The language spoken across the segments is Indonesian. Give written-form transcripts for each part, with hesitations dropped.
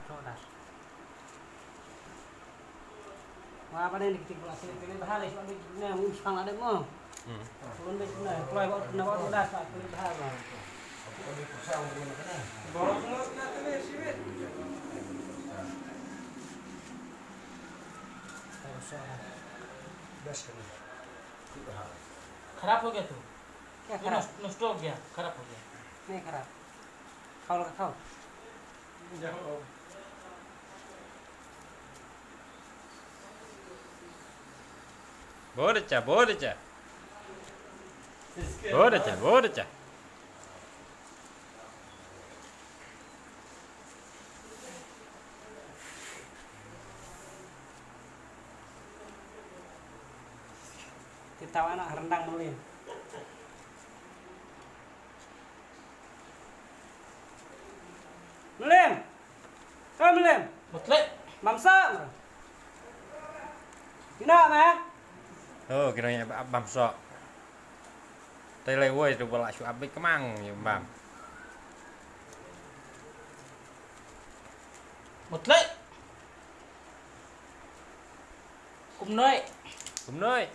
sodas. Wah, pada ini kita kelas ini bahar isu ambil ni musang ada mo. Turun dek ni, keluar bawa sodas tak pilih bahar. Bawa semua kita ni siwit. खराब हो गया तो क्या खराब? नष्ट हो गया खराब हो गया नहीं खराब. खाओ लगा खाओ. Borica, borica. Borica, borica. Kita anak rendang melin. Melin. Kau melin. मतलब Mamsa. Kena mah? Oh, kira bam sok. Tele woi tu bola su abik kemang ya bam. मतलब cũng nói Kum noi.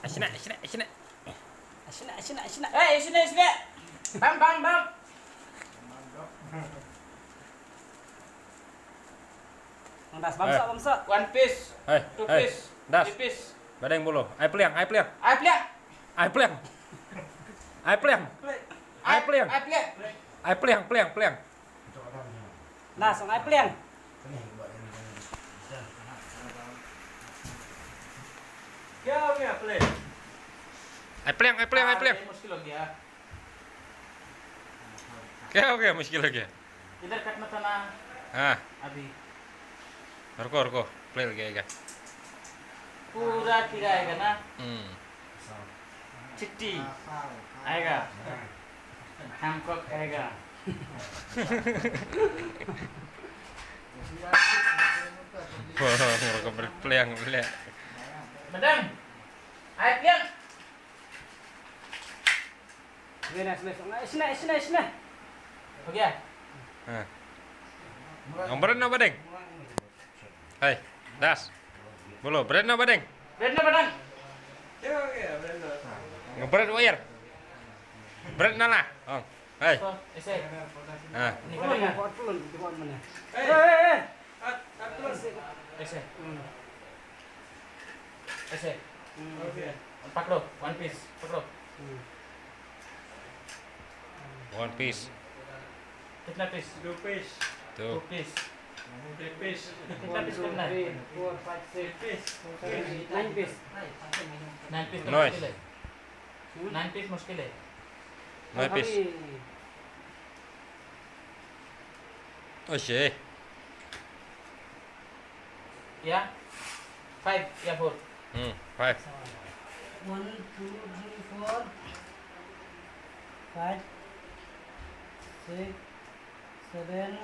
Asina, asina, asina. Asina. sini sini bang Das mamsa. one piece Hei, two hei. piece Das. three piece Badeng bulu. Ai pliang, ai pliang. ai plek Ai pliang. Ai pliang. Ai pliang. ai plek Ai pliang, pliang, pliang. Das, ngai pliang. क्या हो गया plate Ai pliang, ai pliang, ai pliang. मुश्किल हो गया Kya ho gaya mushkil ho gaya? इधर कटना था ना हाँ, अभी रुको रुको. Play lagi aja. पूरा कीड़ा आएगा ना Hmm. चिट्टी आएगा हमको खाएगा Wah, mereka berpeliang lihat. madam ai plek Sini. हो गया Nah. Ngobrol apa deng? Hai, das. Bulu, brand apa deng? Bread ना button Ngobrol wire. Brand nala. Oh, hai. तो ऐसे Nah, निकालेगा ऐसे ऐसे पकड़ो वन पीस पकड़ो one piece. कितना पीस Tuh. टू पीस कितना पीस करना है 4, 5, 6, 9 piece. 9 पीस तो Nice. मुश्किल है 9 पीस मुश्किल है No piece. Oh, sih. या 5 या 4 Five. 1, 2, 3, 4, 5, 6, 7,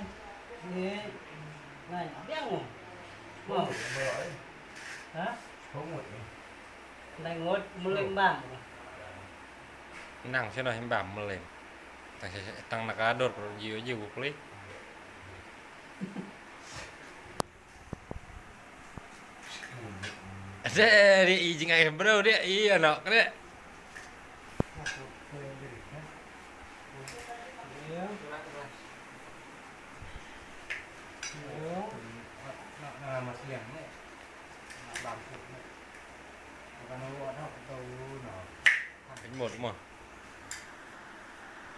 8, 9. Biang mo. Oh. Ha? Này ngốt muling bang. Nang sih em bam meleng. Tang nakador jiu jiu kuli. Ada dia izin air bro dia iya nak dia. Một mà.